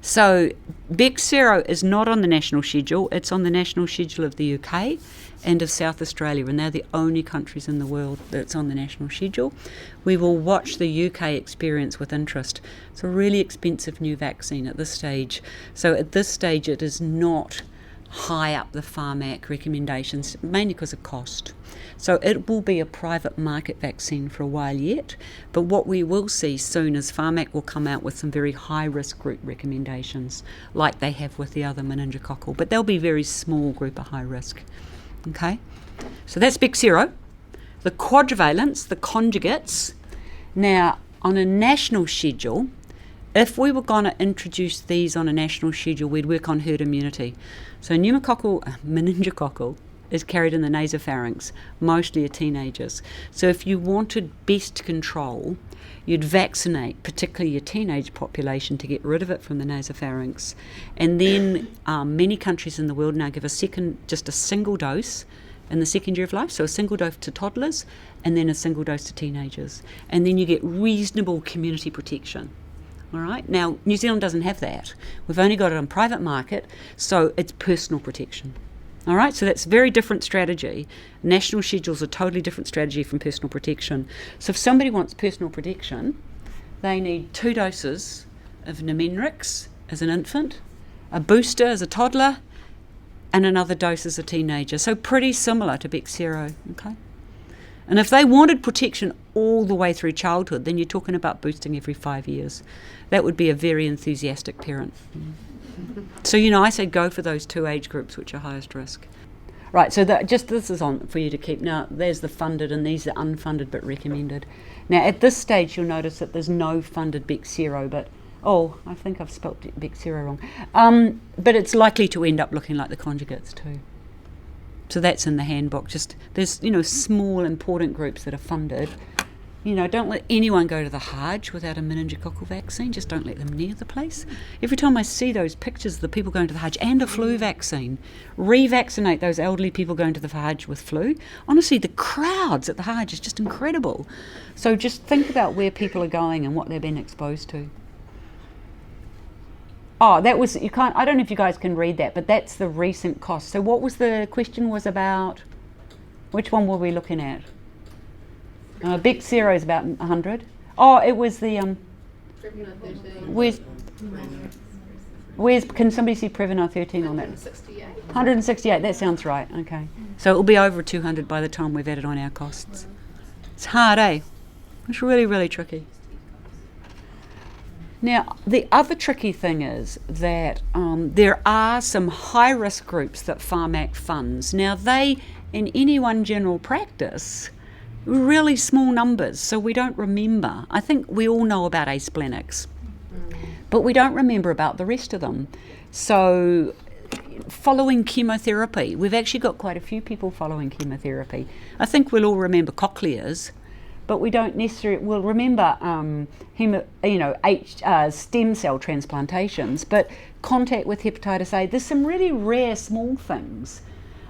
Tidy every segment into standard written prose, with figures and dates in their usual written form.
So Bexsero is not on the national schedule. It's on the national schedule of the UK and of South Australia, and they're the only countries in the world that's on the national schedule. We will watch the UK experience with interest. It's a really expensive new vaccine at this stage. So at this stage it is not high up the Pharmac recommendations, mainly because of cost. So it will be a private market vaccine for a while yet, but what we will see soon is Pharmac will come out with some very high risk group recommendations like they have with the other meningococcal, but they'll be very small group of high risk. Okay, so that's Bexsero. The quadrivalents, the conjugates. Now on a national schedule, if we were going to introduce these on a national schedule, we'd work on herd immunity. So meningococcal is carried in the nasopharynx, mostly in teenagers. So if you wanted best control, you'd vaccinate, particularly your teenage population, to get rid of it from the nasopharynx. And then many countries in the world now give just a single dose in the second year of life, so a single dose to toddlers and then a single dose to teenagers. And then you get reasonable community protection. All right. Now, New Zealand doesn't have that. We've only got it on private market, so it's personal protection. All right, so that's a very different strategy. National schedule's a totally different strategy from personal protection. So if somebody wants personal protection, they need 2 doses of Nimenrix as an infant, a booster as a toddler, and another dose as a teenager. So pretty similar to Bexsero, okay? And if they wanted protection all the way through childhood, then you're talking about boosting every 5 years. That would be a very enthusiastic parent. So, I say go for those 2 age groups which are highest risk. Right, so this is on for you to keep. Now, there's the funded and these are unfunded but recommended. Now, at this stage, you'll notice that there's no funded Bexsero, but, I think I've spelt Bexsero wrong. But it's likely to end up looking like the conjugates too. So that's in the handbook. Just there's, small important groups that are funded. Don't let anyone go to the Hajj without a meningococcal vaccine. Just don't let them near the place. Every time I see those pictures of the people going to the Hajj and a flu vaccine, revaccinate those elderly people going to the Hajj with flu. Honestly, the crowds at the Hajj is just incredible. So just think about where people are going and what they've been exposed to. I don't know if you guys can read that, but that's the recent cost. So what was the question was about? Which one were we looking at? Bexsero is about 100. It was the where's can somebody see Prevnar 13 on that? 168. That sounds right. Okay, so it'll be over 200 by the time we've added on our costs. It's hard, eh? It's really, really tricky. Now, the other tricky thing is that there are some high-risk groups that Pharmac funds. Now, they, in any one general practice, really small numbers, so we don't remember. I think we all know about asplenics, but we don't remember about the rest of them. So, following chemotherapy, we've actually got quite a few people following chemotherapy. I think we'll all remember cochlears, but we don't necessarily, we'll remember stem cell transplantations, but contact with hepatitis A. There's some really rare small things,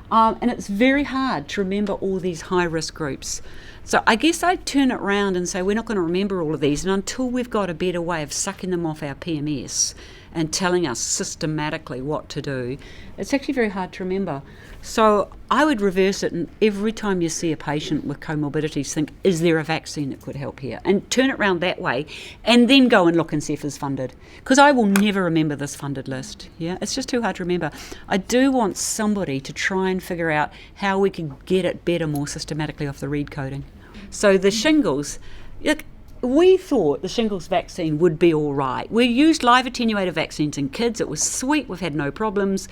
and it's very hard to remember all these high-risk groups. So I guess I'd turn it around and say we're not going to remember all of these, and until we've got a better way of sucking them off our PMS and telling us systematically what to do, it's actually very hard to remember. So I would reverse it, and every time you see a patient with comorbidities, think, is there a vaccine that could help here? And turn it around that way, and then go and look and see if it's funded. Because I will never remember this funded list. Yeah, it's just too hard to remember. I do want somebody to try and figure out how we can get it better, more systematically off the read coding. So the shingles, look, we thought the shingles vaccine would be all right. We used live attenuated vaccines in kids. It was sweet. We've had no problems.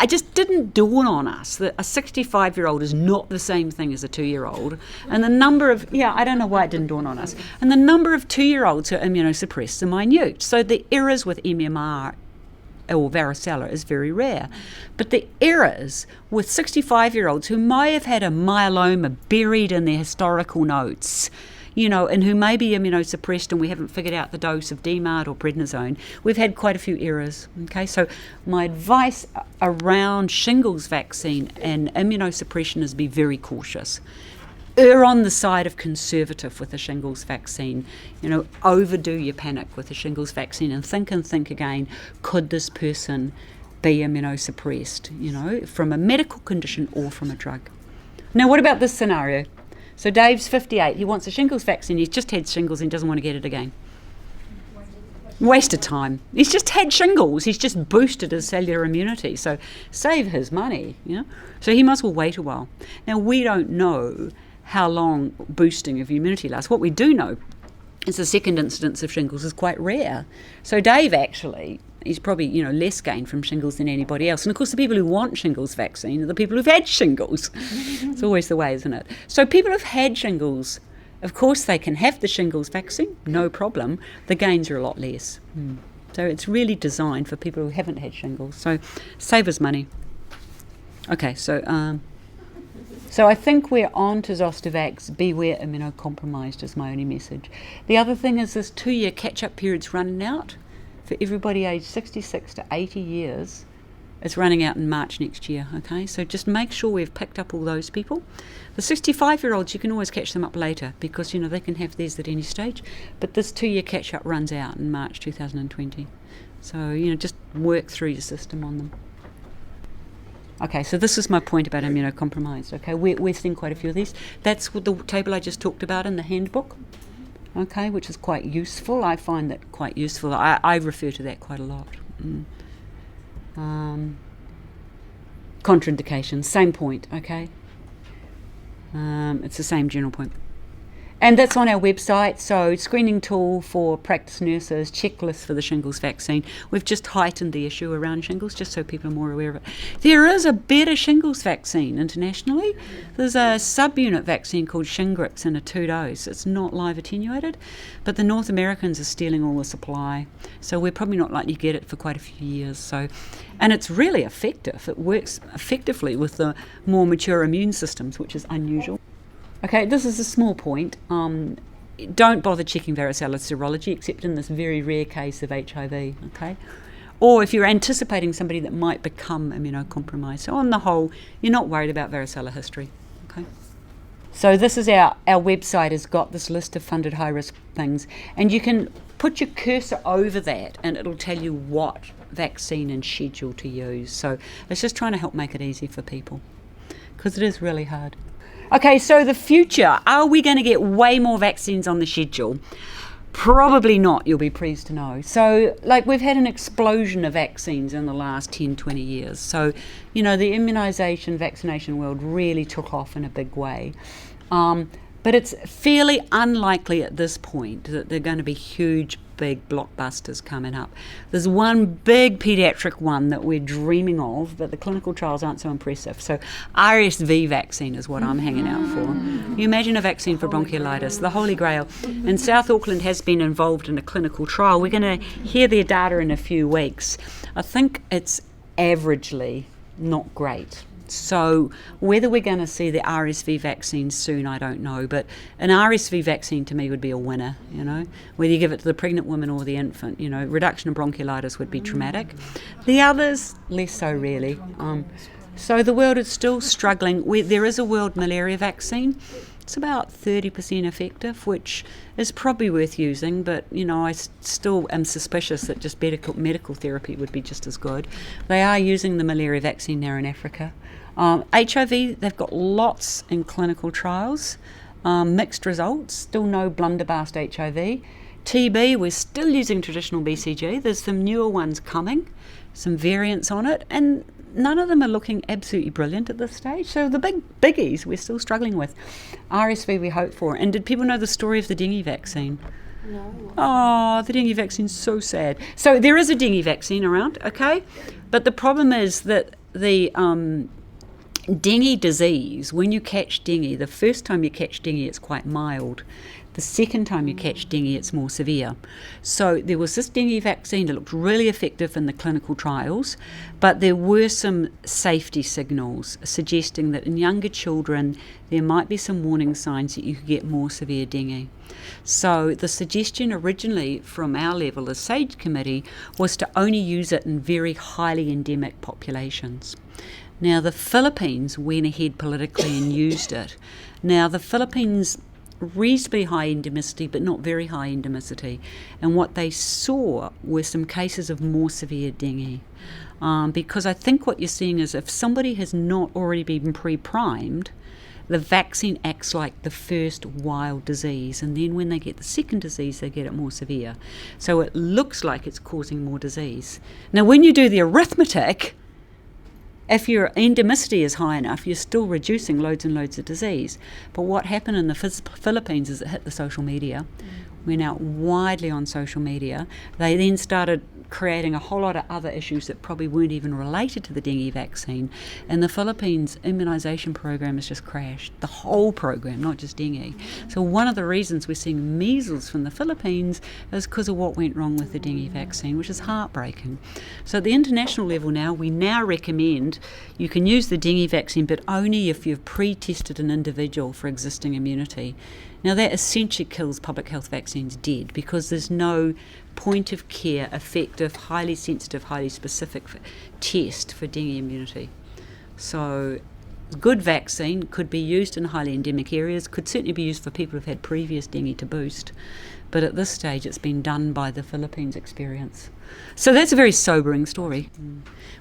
It just didn't dawn on us that a 65-year-old is not the same thing as a 2-year-old. And the number of, I don't know why it didn't dawn on us. And the number of 2-year-olds who are immunosuppressed are minute. So the errors with MMR or varicella is very rare. But the errors with 65-year-olds who may have had a myeloma buried in their historical notes, and who may be immunosuppressed and we haven't figured out the dose of DMARD or prednisone, we've had quite a few errors. Okay, so my advice around shingles vaccine and immunosuppression is be very cautious. err on the side of conservative with the shingles vaccine. Overdo your panic with the shingles vaccine and think again, could this person be immunosuppressed, from a medical condition or from a drug? Now, what about this scenario? So Dave's 58, he wants a shingles vaccine, he's just had shingles and doesn't want to get it again. Wasted time. He's just had shingles, he's just boosted his cellular immunity, so save his money, So he must well wait a while. Now, we don't know how long boosting of immunity lasts. What we do know is the second incidence of shingles is quite rare. So Dave actually, he's probably, less gained from shingles than anybody else. And of course, the people who want shingles vaccine are the people who've had shingles. It's always the way, isn't it? So people who've had shingles, of course, they can have the shingles vaccine, no problem. The gains are a lot less. So it's really designed for people who haven't had shingles. So save us money. Okay, so I think we're on to Zostavax. Beware immunocompromised is my only message. The other thing is this 2-year catch-up period's running out for everybody aged 66 to 80 years. It's running out in March next year, okay? So just make sure we've picked up all those people. The 65-year-olds, you can always catch them up later because, they can have theirs at any stage. But this 2-year catch-up runs out in March 2020. So, just work through your system on them. Okay, so this is my point about immunocompromised, okay? We're seeing quite a few of these. That's what the table I just talked about in the handbook, okay, which is quite useful. I find that quite useful. I refer to that quite a lot. Contraindications, same point, okay? It's the same general point. And that's on our website, so screening tool for practice nurses, checklist for the shingles vaccine. We've just heightened the issue around shingles just so people are more aware of it. There is a better shingles vaccine internationally. There's a subunit vaccine called Shingrix in a 2-dose. It's not live attenuated, but the North Americans are stealing all the supply, so we're probably not likely to get it for quite a few years. And it's really effective. It works effectively with the more mature immune systems, which is unusual. Okay, this is a small point. Don't bother checking varicella serology except in this very rare case of HIV, okay? Or if you're anticipating somebody that might become immunocompromised. So on the whole, you're not worried about varicella history, okay? So this is our website has got this list of funded high-risk things, and you can put your cursor over that and it'll tell you what vaccine and schedule to use. So it's just trying to help make it easy for people because it is really hard. Okay, so the future. Are we going to get way more vaccines on the schedule? Probably not, you'll be pleased to know. So, we've had an explosion of vaccines in the last 10, 20 years. So, the immunisation, vaccination world really took off in a big way. But it's fairly unlikely at this point that there are going to be huge, big blockbusters coming up. There's one big paediatric one that we're dreaming of, but the clinical trials aren't so impressive. So RSV vaccine is what I'm hanging out for. You imagine a vaccine for bronchiolitis, the holy grail. And South Auckland has been involved in a clinical trial. We're going to hear their data in a few weeks. I think it's averagely not great. So whether we're going to see the RSV vaccine soon, I don't know. But an RSV vaccine to me would be a winner, Whether you give it to the pregnant woman or the infant, reduction of bronchiolitis would be traumatic. The others, less so really. So the world is still struggling. There is a world malaria vaccine. It's about 30% effective, which is probably worth using, but, I still am suspicious that just medical therapy would be just as good. They are using the malaria vaccine now in Africa. HIV, they've got lots in clinical trials, mixed results, still no blunderbuss HIV. TB, we're still using traditional BCG. There's some newer ones coming, some variants on it, and none of them are looking absolutely brilliant at this stage. So the big biggies we're still struggling with. RSV we hope for. And did people know the story of the dengue vaccine? No. Oh, the dengue vaccine's so sad. So there is a dengue vaccine around, okay? But the problem is that the dengue disease, when you catch dengue, the first time you catch dengue it's quite mild. The second time you catch dengue, it's more severe. So there was this dengue vaccine that looked really effective in the clinical trials, but there were some safety signals suggesting that in younger children, there might be some warning signs that you could get more severe dengue. So the suggestion originally from our level, the SAGE committee, was to only use it in very highly endemic populations. Now, the Philippines went ahead politically and used it. Now, the Philippines, reasonably high endemicity, but not very high endemicity. And what they saw were some cases of more severe dengue. Because I think what you're seeing is if somebody has not already been pre-primed, the vaccine acts like the first wild disease, and then when they get the second disease, they get it more severe. So it looks like it's causing more disease. Now, when you do the arithmetic, if your endemicity is high enough, you're still reducing loads and loads of disease. But what happened in the Philippines is it hit the social media, went out widely on social media. They then started creating a whole lot of other issues that probably weren't even related to the dengue vaccine. And the Philippines immunisation program has just crashed. The whole program, not just dengue. So one of the reasons we're seeing measles from the Philippines is because of what went wrong with the dengue vaccine, which is heartbreaking. So at the international level now, we now recommend you can use the dengue vaccine, but only if you've pre-tested an individual for existing immunity. Now that essentially kills public health vaccines dead, because there's no point of care, effective, highly sensitive, highly specific test for dengue immunity. So good vaccine could be used in highly endemic areas, could certainly be used for people who've had previous dengue to boost, but at this stage it's been done by the Philippines experience. So that's a very sobering story.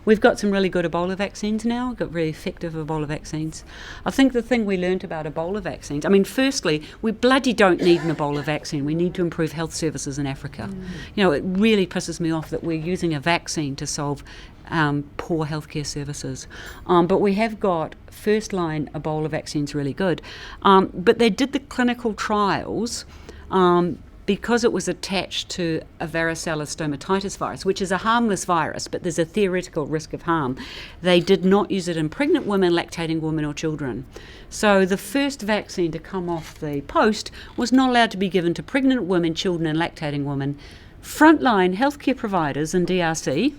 We've got some really good Ebola vaccines now. We've got really effective Ebola vaccines. I think the thing we learnt about Ebola vaccines, I mean, firstly, we bloody don't need an Ebola vaccine. We need to improve health services in Africa. You know, it really pisses me off that we're using a vaccine to solve poor healthcare services. But we have got first-line Ebola vaccines really good. But they did the clinical trials because it was attached to a varicella stomatitis virus, which is a harmless virus, but there's a theoretical risk of harm. They did not use it in pregnant women, lactating women, or children. So the first vaccine to come off the post was not allowed to be given to pregnant women, children, and lactating women. Frontline healthcare providers in DRC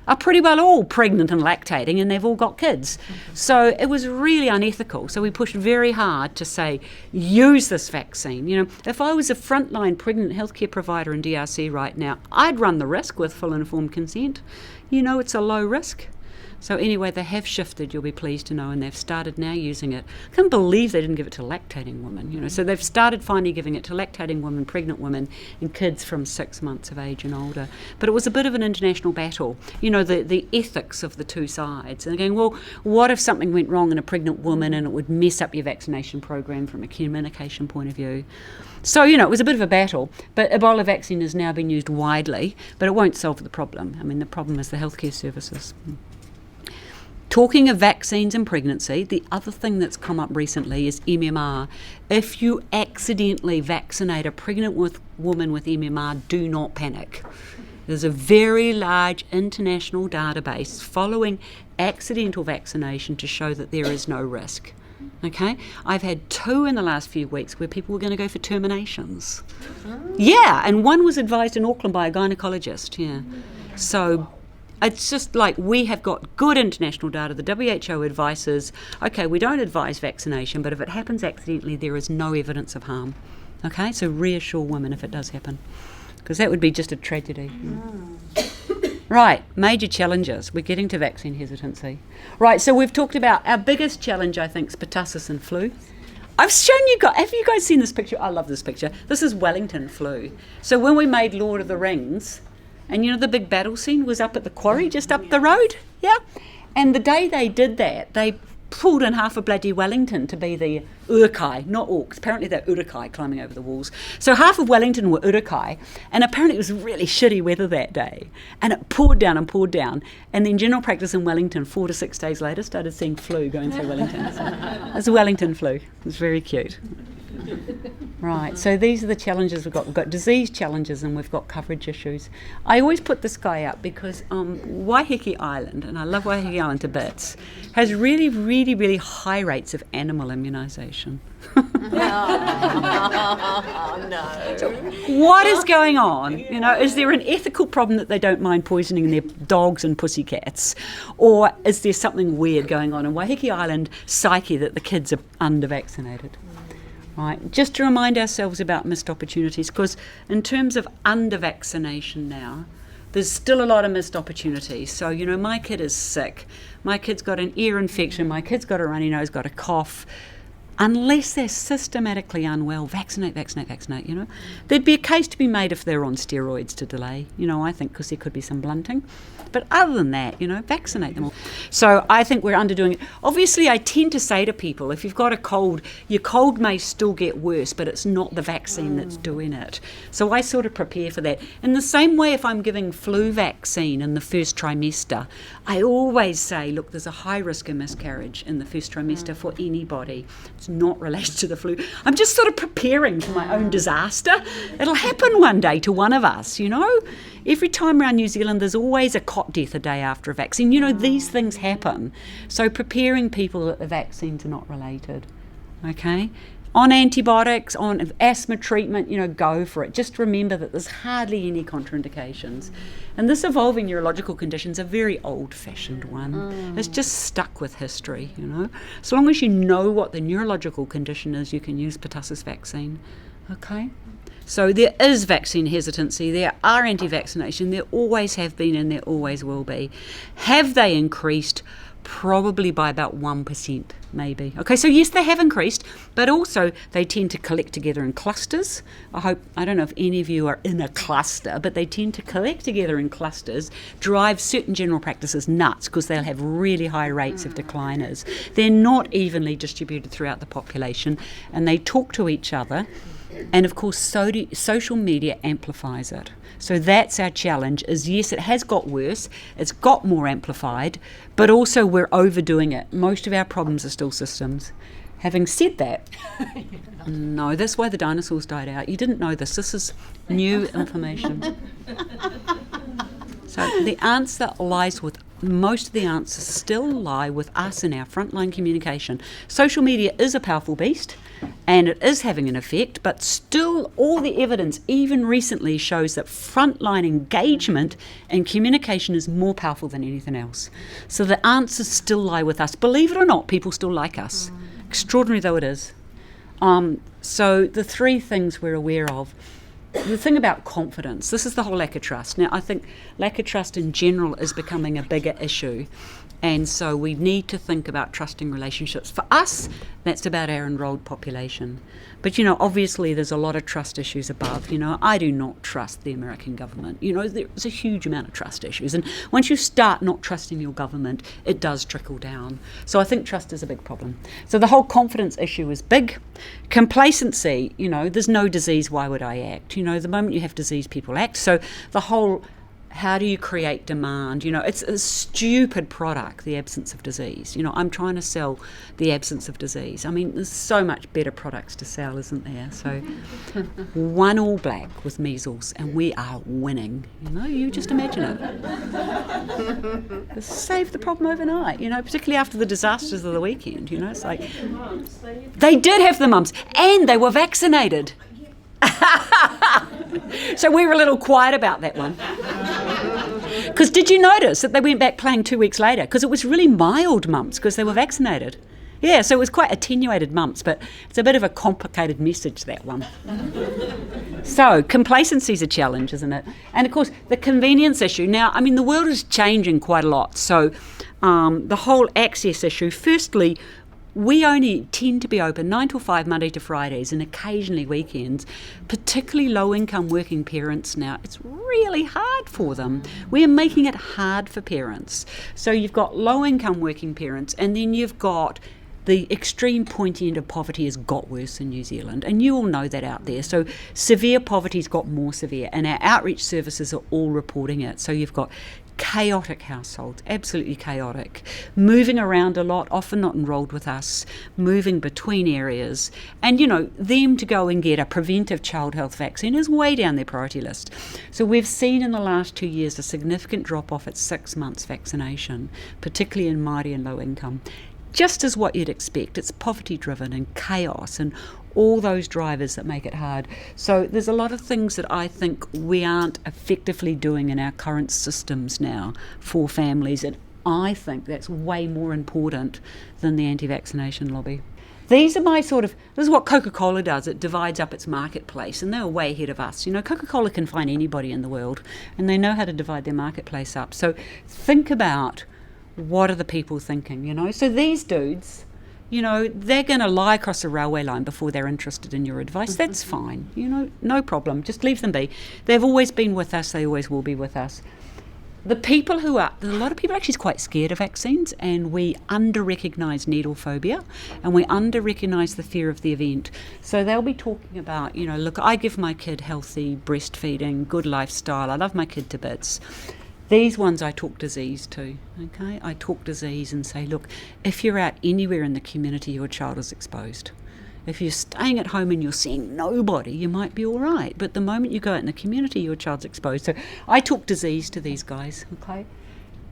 are pretty well all pregnant and lactating, and they've all got kids. So it was really unethical. So we pushed very hard to say, use this vaccine. You know, if I was a frontline pregnant healthcare provider in DRC right now, I'd run the risk with full informed consent. You know, it's a low risk. So anyway, they have shifted, you'll be pleased to know, and they've started now using it. I can't believe they didn't give it to lactating women, you know. So they've started finally giving it to lactating women, pregnant women, and kids from 6 months of age and older. But it was a bit of an international battle, you know, the ethics of the two sides. And they're going, well, what if something went wrong in a pregnant woman and it would mess up your vaccination program from a communication point of view? So, you know, it was a bit of a battle, but Ebola vaccine has now been used widely, but it won't solve the problem. I mean, the problem is the healthcare services. Talking of vaccines and pregnancy, the other thing that's come up recently is MMR. If you accidentally vaccinate a pregnant woman with MMR, do not panic. There's a very large international database following accidental vaccination to show that there is no risk. Okay? I've had 2 in the last few weeks where people were going to go for terminations. Yeah, and one was advised in Auckland by a gynaecologist. Yeah. So it's just like we have got good international data. The WHO advises, okay, we don't advise vaccination, but if it happens accidentally, there is no evidence of harm. Okay, so reassure women if it does happen, because that would be just a tragedy. Right, major challenges. We're getting to vaccine hesitancy. Right, so we've talked about our biggest challenge, I think, is pertussis and flu. I've shown you guys, have you guys seen this picture? I love this picture. This is Wellington Flu. So when we made Lord of the Rings, and you know the big battle scene was up at the quarry just up the road? Yeah. And the day they did that, they pulled in half of bloody Wellington to be the Urukai, not orcs. Apparently they're Urukai climbing over the walls. So half of Wellington were Urukai, and apparently it was really shitty weather that day. And it poured down and poured down. And then general practice in Wellington 4 to 6 days later started seeing flu going through Wellington. So it's a Wellington flu. It was very cute. Right, so these are the challenges we've got. We've got disease challenges and we've got coverage issues. I always put this guy up because Waiheke Island, and I love Waiheke Island to bits, has really, really, really high rates of animal immunisation. No. So what is going on? You know, is there an ethical problem that they don't mind poisoning their dogs and pussycats? Or is there something weird going on in Waiheke Island psyche that the kids are under-vaccinated? Right, just to remind ourselves about missed opportunities, because in terms of under-vaccination now, there's still a lot of missed opportunities. So, my kid is sick. My kid's got an ear infection. My kid's got a runny nose, got a cough. Unless they're systematically unwell, vaccinate. There'd be a case to be made if they're on steroids to delay, I think, because there could be some blunting. But other than that, vaccinate them all. So I think we're underdoing it. Obviously, I tend to say to people, if you've got a cold, your cold may still get worse, but it's not the vaccine that's doing it. So I sort of prepare for that. In the same way, if I'm giving flu vaccine in the first trimester, I always say, look, there's a high risk of miscarriage in the first trimester for anybody. It's not related to the flu. I'm just sort of preparing for my own disaster. It'll happen one day to one of us, Every time around New Zealand, there's always a cot death a day after a vaccine. These things happen. So preparing people that the vaccines are not related, okay? On antibiotics, on asthma treatment, go for it. Just remember that there's hardly any contraindications. And this evolving neurological condition is a very old-fashioned one. It's just stuck with history, As long as you know what the neurological condition is, you can use pertussis vaccine, okay? So there is vaccine hesitancy, there are anti-vaccination, there always have been and there always will be. Have they increased? Probably by about 1%, maybe. Okay, so yes, they have increased, but also they tend to collect together in clusters. I don't know if any of you are in a cluster, but they tend to collect together in clusters, drive certain general practices nuts because they'll have really high rates of decliners. They're not evenly distributed throughout the population, and they talk to each other. And of course, social media amplifies it. So that's our challenge is, yes, it has got worse, it's got more amplified, but also we're overdoing it. Most of our problems are still systems. Having said that, no, that's why the dinosaurs died out. You didn't know this. This is new information. So the answer lies with, most of the answers still lie with us in our frontline communication. Social media is a powerful beast and it is having an effect, but still all the evidence, even recently, shows that frontline engagement and communication is more powerful than anything else. So the answers still lie with us. Believe it or not, people still like us. Extraordinary though it is. So the three things we're aware of. The thing about confidence, this is the whole lack of trust. Now, I think lack of trust in general is becoming a bigger issue. And so we need to think about trusting relationships. For us, that's about our enrolled population. But, obviously there's a lot of trust issues above. I do not trust the American government. There's a huge amount of trust issues. And once you start not trusting your government, it does trickle down. So I think trust is a big problem. So the whole confidence issue is big. Complacency, there's no disease, why would I act? The moment you have disease, people act. So the whole, how do you create demand? It's a stupid product, the absence of disease. I'm trying to sell the absence of disease. I mean, there's so much better products to sell, isn't there? So one All Black with measles and we are winning. You just imagine it. Save the problem overnight, particularly after the disasters of the weekend. It's like, they did have the mumps and they were vaccinated. So we were a little quiet about that one. Because did you notice that they went back playing 2 weeks later? Because it was really mild mumps because they were vaccinated. Yeah, so it was quite attenuated mumps, but it's a bit of a complicated message, that one. So complacency is a challenge, isn't it? And of course, the convenience issue. Now, I mean, the world is changing quite a lot. So the whole access issue, firstly, we only tend to be open 9 till 5 Monday to Fridays and occasionally weekends, particularly low-income working parents now. It's really hard for them. We are making it hard for parents. So you've got low-income working parents and then you've got the extreme pointy end of poverty has got worse in New Zealand, and you all know that out there. So severe poverty's got more severe, and our outreach services are all reporting it. So you've got chaotic households, absolutely chaotic, moving around a lot, often not enrolled with us, moving between areas, and them to go and get a preventive child health vaccine is way down their priority list. So we've seen in the last 2 years a significant drop off at 6 months vaccination, particularly in Māori and low income. Just as what you'd expect, it's poverty driven and chaos and all those drivers that make it hard. So there's a lot of things that I think we aren't effectively doing in our current systems now for families, and I think that's way more important than the anti-vaccination lobby. These are my this is what Coca-Cola does. It divides up its marketplace, and they're way ahead of us. Coca-Cola can find anybody in the world, and they know how to divide their marketplace up. So think about, what are the people thinking, So these dudes, they're going to lie across a railway line before they're interested in your advice. That's fine, no problem. Just leave them be. They've always been with us. They always will be with us. The people a lot of people actually is quite scared of vaccines, and we under-recognise needlephobia, and we under-recognise the fear of the event. So they'll be talking about, look, I give my kid healthy breastfeeding, good lifestyle, I love my kid to bits. These ones I talk disease to, okay? I talk disease and say, look, if you're out anywhere in the community, your child is exposed. If you're staying at home and you're seeing nobody, you might be all right. But the moment you go out in the community, your child's exposed. So I talk disease to these guys, okay?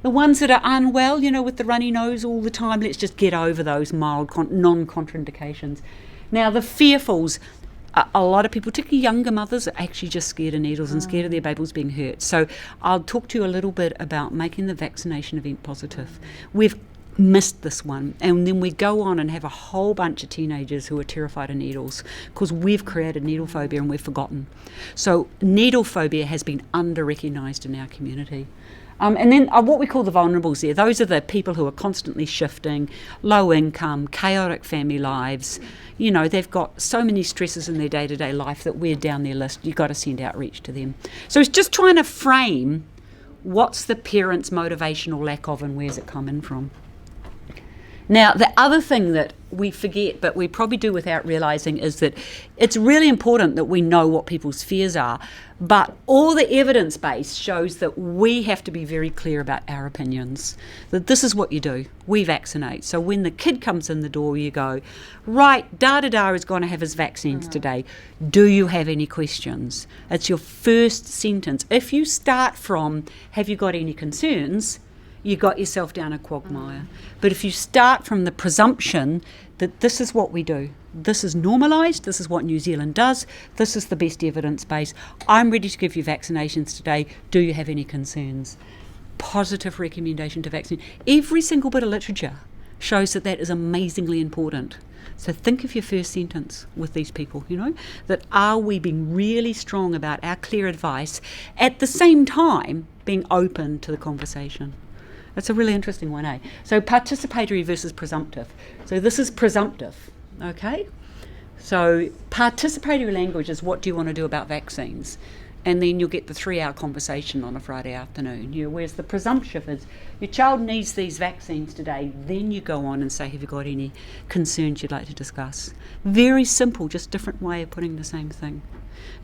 The ones that are unwell, with the runny nose all the time, let's just get over those mild non-contraindications. Now, the fearfuls, a lot of people, particularly younger mothers, are actually just scared of needles and scared of their babies being hurt. So I'll talk to you a little bit about making the vaccination event positive. We've missed this one, and then we go on and have a whole bunch of teenagers who are terrified of needles because we've created needlephobia and we've forgotten. So needlephobia has been under-recognised in our community. And then what we call the vulnerables there, those are the people who are constantly shifting, low income, chaotic family lives. They've got so many stresses in their day-to-day life that we're down their list. You've got to send outreach to them. So it's just trying to frame what's the parent's motivation or lack of, and where's it coming from. Now, the other thing that we forget, but we probably do without realising, is that it's really important that we know what people's fears are, but all the evidence base shows that we have to be very clear about our opinions, that this is what you do. We vaccinate. So when the kid comes in the door, you go, right, da-da-da is going to have his vaccines today. Do you have any questions? It's your first sentence. If you start from, have you got any concerns, you got yourself down a quagmire. But if you start from the presumption that this is what we do, this is normalised, this is what New Zealand does, this is the best evidence base, I'm ready to give you vaccinations today, do you have any concerns? Positive recommendation to vaccinate. Every single bit of literature shows that that is amazingly important. So think of your first sentence with these people, that are we being really strong about our clear advice, at the same time being open to the conversation. That's a really interesting one, eh? So participatory versus presumptive. So this is presumptive, okay? So participatory language is, what do you want to do about vaccines? And then you'll get the 3-hour conversation on a Friday afternoon. Whereas the presumptive is, your child needs these vaccines today, then you go on and say, have you got any concerns you'd like to discuss? Very simple, just different way of putting the same thing.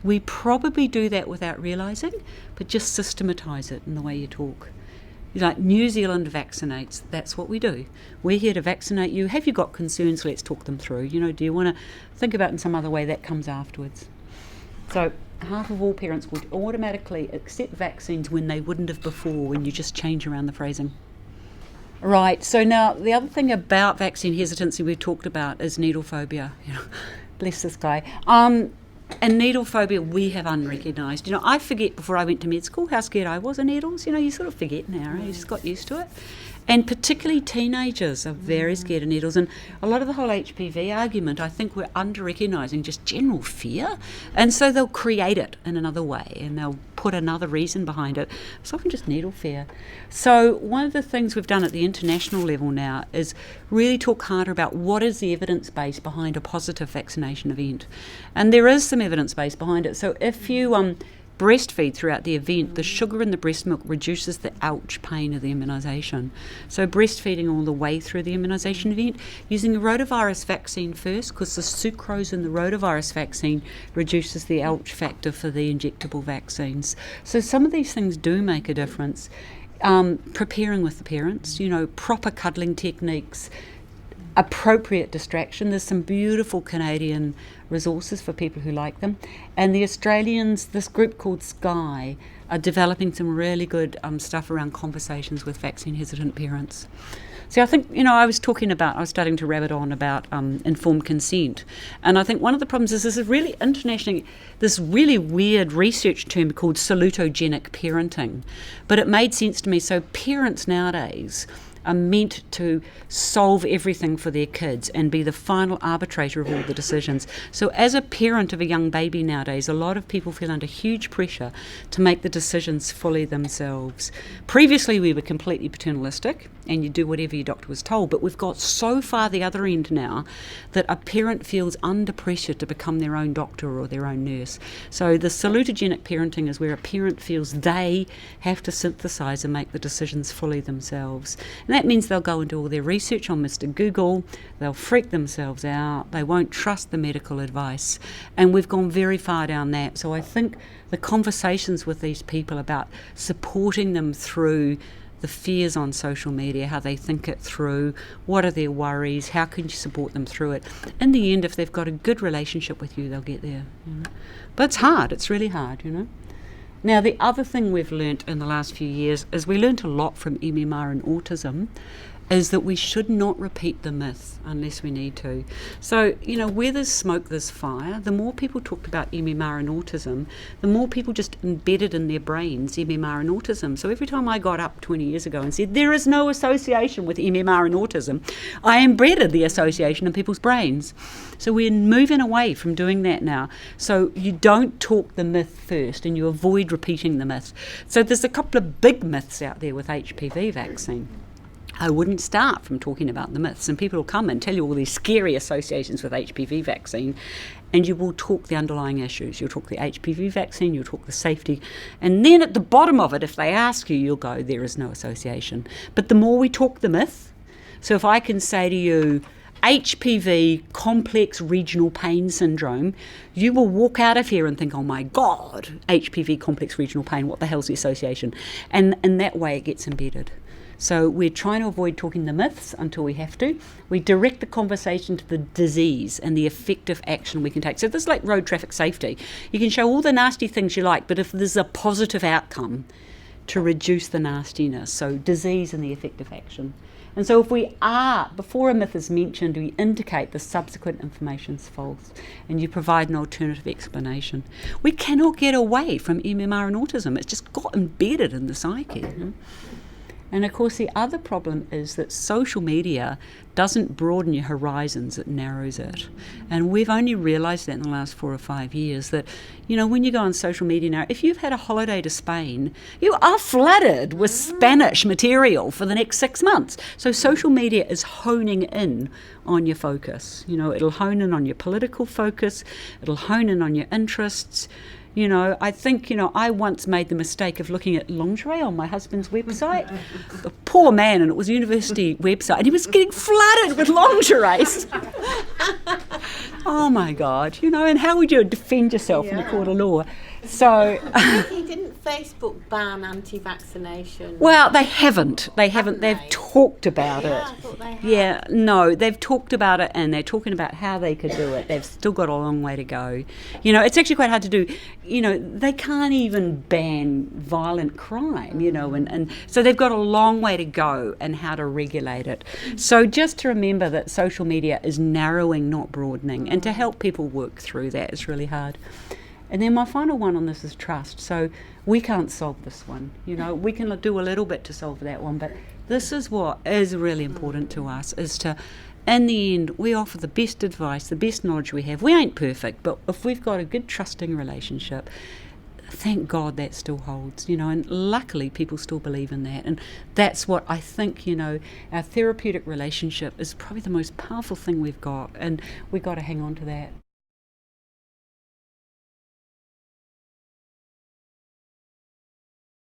We probably do that without realising, but just systematise it in the way you talk. Like New Zealand vaccinates, that's what we do. We're here to vaccinate you. Have you got concerns? Let's talk them through. Do you want to think about in some other way? That comes afterwards. So half of all parents would automatically accept vaccines when they wouldn't have before, when you just change around the phrasing. Right, so now the other thing about vaccine hesitancy we've talked about is needlephobia. Bless this guy. And needlephobia we have unrecognised. I forget before I went to med school how scared I was of needles. You sort of forget now, right? You just got used to it. And particularly teenagers are very scared of needles. And a lot of the whole HPV argument, I think we're under-recognising just general fear. And so they'll create it in another way, and they'll put another reason behind it. It's often just needle fear. So one of the things we've done at the international level now is really talk harder about what is the evidence base behind a positive vaccination event. And there is some evidence base behind it. So if you breastfeed throughout the event, the sugar in the breast milk reduces the ouch pain of the immunisation. So breastfeeding all the way through the immunisation event, using a rotavirus vaccine first, because the sucrose in the rotavirus vaccine reduces the ouch factor for the injectable vaccines. So some of these things do make a difference. Preparing with the parents, proper cuddling techniques, appropriate distraction. There's some beautiful Canadian resources for people who like them. And the Australians, this group called Sky, are developing some really good stuff around conversations with vaccine hesitant parents. See, I think, I was starting to rabbit on about informed consent. And I think one of the problems is this is really internationally, this really weird research term called salutogenic parenting. But it made sense to me. So parents nowadays are meant to solve everything for their kids and be the final arbitrator of all the decisions. So as a parent of a young baby nowadays, a lot of people feel under huge pressure to make the decisions fully themselves. Previously we were completely paternalistic and you do whatever your doctor was told, but we've got so far the other end now that a parent feels under pressure to become their own doctor or their own nurse. So the salutogenic parenting is where a parent feels they have to synthesize and make the decisions fully themselves. And that means they'll go and do all their research on Mr. Google, they'll freak themselves out, they won't trust the medical advice, and we've gone very far down that. So I think the conversations with these people about supporting them through the fears on social media, how they think it through, what are their worries, how can you support them through it. In the end, if they've got a good relationship with you, they'll get there. But it's hard, it's really hard, Now, the other thing we've learnt in the last few years is we learnt a lot from MMR and autism, is that we should not repeat the myth unless we need to. So, where there's smoke, there's fire. The more people talked about MMR and autism, the more people just embedded in their brains MMR and autism. So every time I got up 20 years ago and said, there is no association with MMR and autism, I embedded the association in people's brains. So we're moving away from doing that now. So you don't talk the myth first and you avoid repeating the myth. So there's a couple of big myths out there with HPV vaccine. I wouldn't start from talking about the myths, and people will come and tell you all these scary associations with HPV vaccine, and you will talk the underlying issues. You'll talk the HPV vaccine, you'll talk the safety, and then at the bottom of it, if they ask you, you'll go, there is no association. But the more we talk the myth, so if I can say to you, HPV, complex regional pain syndrome, you will walk out of here and think, oh my God, HPV, complex regional pain, what the hell's the association? And in that way it gets embedded. So we're trying to avoid talking the myths until we have to. We direct the conversation to the disease and the effective action we can take. So this is like road traffic safety. You can show all the nasty things you like, but if there's a positive outcome to reduce the nastiness, so disease and the effective action. And so if we are, before a myth is mentioned, we indicate the subsequent information's false and you provide an alternative explanation. We cannot get away from MMR and autism. It's just got embedded in the psyche. And of course the other problem is that social media doesn't broaden your horizons, it narrows it. And we've only realised that in the last 4 or 5 years that, when you go on social media now, if you've had a holiday to Spain, you are flooded with Spanish material for the next 6 months. So social media is honing in on your focus. It'll hone in on your political focus, it'll hone in on your interests. I think, I once made the mistake of looking at lingerie on my husband's website. The poor man, and it was a university website, and he was getting flooded with lingerie. Oh my God, and how would you defend yourself in a court of law? So didn't Facebook ban anti-vaccination? Well, they haven't. They've talked about it. I thought they had. Yeah, no, they've talked about it and they're talking about how they could do it. They've still got a long way to go. It's actually quite hard to do. They can't even ban violent crime, and so they've got a long way to go in how to regulate it. So just to remember that social media is narrowing, not broadening, and to help people work through that is really hard. And then my final one on this is trust. So we can't solve this one. We can do a little bit to solve that one, but this is what is really important to us, is to, in the end, we offer the best advice, the best knowledge we have. We ain't perfect, but if we've got a good trusting relationship, thank God that still holds, and luckily people still believe in that. And that's what I think, our therapeutic relationship is probably the most powerful thing we've got, and we've got to hang on to that.